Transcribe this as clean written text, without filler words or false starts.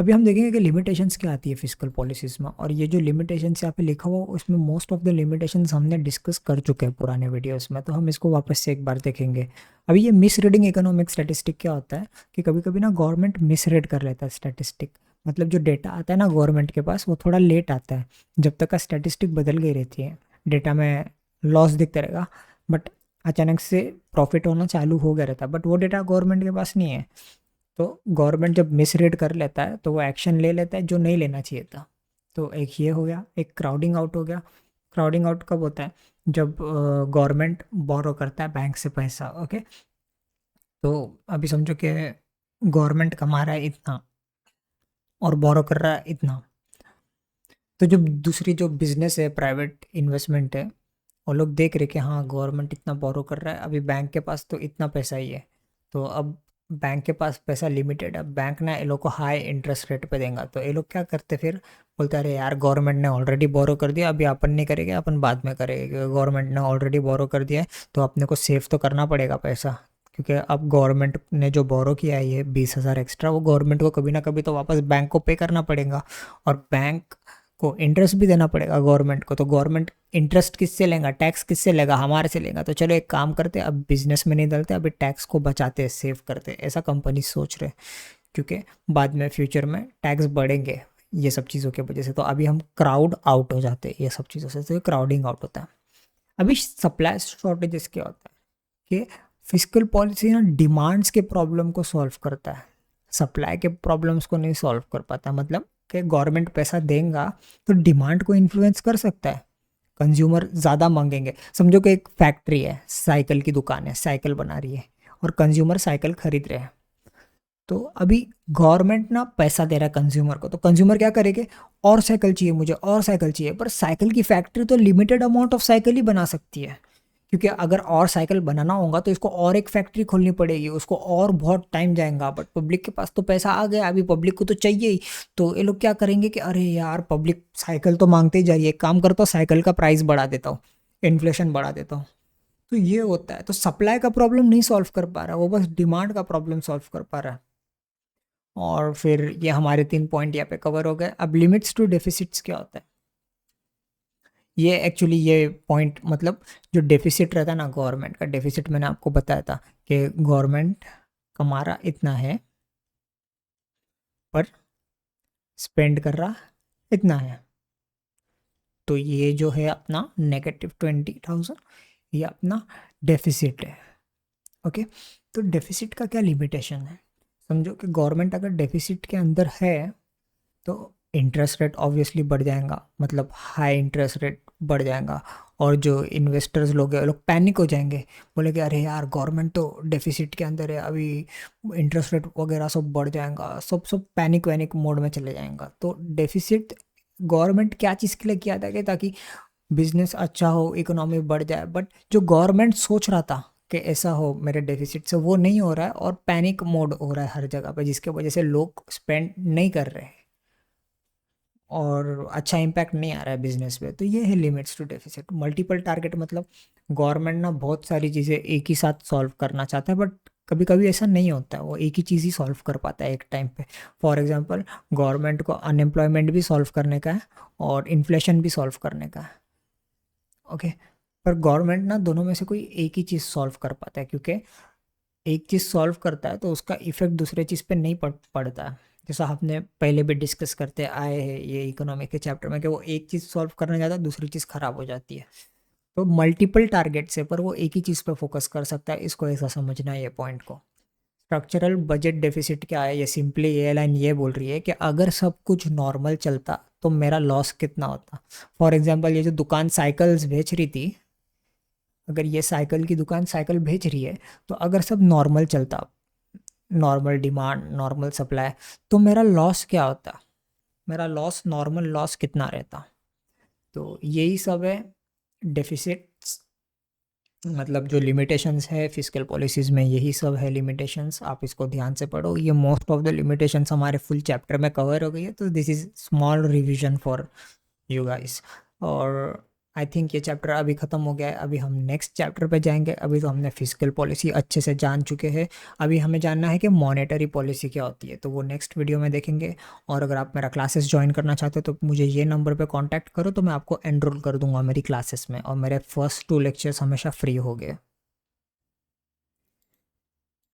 अभी हम देखेंगे कि लिमिटेशंस क्या आती है फिजिकल पॉलिसीज में, और ये जो लिमिटेशंस यहाँ पे लिखा हुआ उसमें मोस्ट ऑफ द लिमिटेशंस हमने डिस्कस कर चुके हैं पुराने वीडियोस में, तो हम इसको वापस से एक बार देखेंगे। अभी ये मिस रीडिंग इकोनॉमिक स्टैटिस्टिक क्या होता है कि कभी कभी ना गवर्नमेंट मिस रीड कर लेता है स्टैटिस्टिक। मतलब जो डेटा आता है ना गवर्नमेंट के पास वो थोड़ा लेट आता है, जब तक का स्टैटिस्टिक बदल गई रहती है, डेटा में लॉस दिखता रहेगा, बट अचानक से प्रॉफिट होना चालू हो गया रहता है, बट वो डेटा गवर्नमेंट के पास नहीं है। तो गवर्नमेंट जब मिसरीड कर लेता है तो वो एक्शन ले लेता है जो नहीं लेना चाहिए था। तो एक ये हो गया, एक क्राउडिंग आउट हो गया। क्राउडिंग आउट कब होता है? जब गवर्नमेंट बोरो करता है बैंक से पैसा। ओके, तो अभी समझो कि गवर्नमेंट कमा रहा है इतना और बोरो कर रहा है इतना, तो जो दूसरी जो बिजनेस है, प्राइवेट इन्वेस्टमेंट है, वो लोग देख रहे कि हाँ गवर्नमेंट इतना बोरो कर रहा है, अभी बैंक के पास तो इतना पैसा ही है, तो अब बैंक के पास पैसा लिमिटेड है, बैंक ना ये लोग को हाई इंटरेस्ट रेट पे देगा, तो ये लोग क्या करते फिर बोलते अरे यार गवर्नमेंट ने ऑलरेडी बोरो कर दिया, अभी अपन नहीं करेंगे, अपन बाद में करेंगे, क्योंकि गवर्नमेंट ने ऑलरेडी बोरो कर दिया है तो अपने को सेव तो करना पड़ेगा पैसा। क्योंकि अब गवर्नमेंट ने जो बोरो किया है ये 20,000 एक्स्ट्रा, वो गवर्नमेंट को कभी ना कभी तो वापस बैंक को पे करना पड़ेगा, और बैंक को इंटरेस्ट भी देना पड़ेगा गवर्नमेंट को, तो गवर्नमेंट इंटरेस्ट किससे लेगा, टैक्स किससे लेगा, हमारे से लेगा। तो चलो एक काम करते, अब बिजनेस में नहीं डालते, अभी टैक्स को बचाते, सेव करते, ऐसा कंपनी सोच रहे, क्योंकि बाद में फ्यूचर में टैक्स बढ़ेंगे ये सब चीज़ों की वजह से। तो अभी हम क्राउड आउट हो जाते हैं ये सब चीज़ों से, तो क्राउडिंग आउट होता है। अभी सप्लाई शॉर्टेजेस क्या होता है कि फिजिकल पॉलिसी ना डिमांड्स के प्रॉब्लम को सॉल्व करता है, सप्लाई के प्रॉब्लम्स को नहीं सॉल्व कर पाता। मतलब कि गवर्नमेंट पैसा देगा तो डिमांड को इन्फ्लुएंस कर सकता है, कंज्यूमर ज़्यादा मांगेंगे। समझो कि एक फैक्ट्री है, साइकिल की दुकान है, साइकिल बना रही है और कंज्यूमर साइकिल खरीद रहे हैं, तो अभी गवर्नमेंट ना पैसा दे रहा है कंज्यूमर को, तो कंज्यूमर क्या करेंगे, और साइकिल चाहिए मुझे, और साइकिल चाहिए, पर साइकिल की फैक्ट्री तो लिमिटेड अमाउंट ऑफ साइकिल ही बना सकती है, क्योंकि अगर और साइकिल बनाना होगा तो इसको और एक फैक्ट्री खोलनी पड़ेगी, उसको और बहुत टाइम जाएगा, बट पब्लिक के पास तो पैसा आ गया, अभी पब्लिक को तो चाहिए ही। तो ये लोग क्या करेंगे कि अरे यार पब्लिक साइकिल तो मांगते ही जा रही है, एक काम करता हूँ साइकिल का प्राइस बढ़ा देता हूँ, इन्फ्लेशन बढ़ा देता हूँ। तो ये होता है, तो सप्लाई का प्रॉब्लम नहीं सॉल्व कर पा रहा, वो बस डिमांड का प्रॉब्लम सॉल्व कर पा रहा है। और फिर ये हमारे 3 पॉइंट यहाँ पे कवर हो गए। अब लिमिट्स टू डेफिसिट्स क्या होता है? ये एक्चुअली ये पॉइंट मतलब जो डेफिसिट रहता है ना गवर्नमेंट का, डेफिसिट मैंने आपको बताया था कि गवर्नमेंट कमा रहा इतना है पर स्पेंड कर रहा इतना है, तो ये जो है अपना -20,000, ये अपना डेफिसिट है। ओके, तो डेफिसिट का क्या लिमिटेशन है? समझो कि गवर्नमेंट अगर डेफिसिट के अंदर है तो इंटरेस्ट रेट ऑब्वियसली बढ़ जाएगा, मतलब हाई इंटरेस्ट रेट बढ़ जाएगा, और जो इन्वेस्टर्स लोग हैं वो लोग पैनिक हो जाएंगे, बोले कि अरे यार गवर्नमेंट तो डेफिसिट के अंदर है, अभी इंटरेस्ट रेट वगैरह सब बढ़ जाएगा, सब सब पैनिक वैनिक मोड में चले जाएगा। तो डेफिसिट गवर्नमेंट क्या चीज़ के लिए किया था कि ताकि बिजनेस अच्छा हो, इकोनॉमी बढ़ जाए, बट जो गवर्नमेंट सोच रहा था कि ऐसा हो मेरे डेफिसिट से, वो नहीं हो रहा है, और पैनिक मोड हो रहा है हर जगह पे, जिसके वजह से लोग स्पेंड नहीं कर रहे हैं और अच्छा इम्पैक्ट नहीं आ रहा है बिजनेस पे। तो ये है limits to deficit. Multiple target मतलब गवर्नमेंट ना बहुत सारी चीज़ें एक ही साथ सॉल्व करना चाहता है, बट कभी कभी ऐसा नहीं होता है, वो एक ही चीज़ ही सॉल्व कर पाता है एक टाइम पे। फॉर एग्जांपल गवर्नमेंट को अनएम्प्लॉयमेंट भी सॉल्व करने का है और इन्फ्लेशन भी सॉल्व करने का है। ओके, पर गवर्नमेंट ना दोनों में से कोई एक ही चीज़ सॉल्व कर पाता है, क्योंकि एक चीज़ सॉल्व करता है तो उसका इफेक्ट दूसरे चीज़ पे नहीं पड़ता है। जैसा आपने पहले भी डिस्कस करते आए हैं ये इकोनॉमिक के चैप्टर में, कि वो एक चीज़ सॉल्व करने जाता है दूसरी चीज़ खराब हो जाती है। तो मल्टीपल टारगेट्स है पर वो एक ही चीज़ पे फोकस कर सकता है, इसको ऐसा समझना है ये पॉइंट को। स्ट्रक्चरल बजट डेफिसिट क्या है? ये सिंपली ये लाइन ये बोल रही है कि अगर सब कुछ नॉर्मल चलता तो मेरा लॉस कितना होता। फॉर एग्जाम्पल ये जो दुकान साइकिल्स बेच रही थी, अगर ये साइकिल की दुकान साइकिल बेच रही है, तो अगर सब नॉर्मल चलता, नॉर्मल डिमांड नॉर्मल सप्लाई, तो मेरा लॉस क्या होता, मेरा लॉस नॉर्मल लॉस कितना रहता। तो यही सब है डेफिसिट्स, मतलब जो लिमिटेशंस है फिजिकल पॉलिसीज में, यही सब है लिमिटेशंस। आप इसको ध्यान से पढ़ो, ये मोस्ट ऑफ द लिमिटेशंस हमारे फुल चैप्टर में कवर हो गई है, तो this is small revision for you guys. और आई थिंक ये चैप्टर अभी ख़त्म हो गया है। अभी हम नेक्स्ट चैप्टर पे जाएंगे। अभी तो हमने फिजिकल पॉलिसी अच्छे से जान चुके हैं। अभी हमें जानना है कि मॉनेटरी पॉलिसी क्या होती है, तो वो नेक्स्ट वीडियो में देखेंगे। और अगर आप मेरा क्लासेस ज्वाइन करना चाहते हो तो मुझे ये नंबर पे कांटेक्ट करो, तो मैं आपको एनरोल कर दूंगा मेरी क्लासेस में, और मेरे फर्स्ट 2 लेक्चर्स हमेशा फ्री हो गए।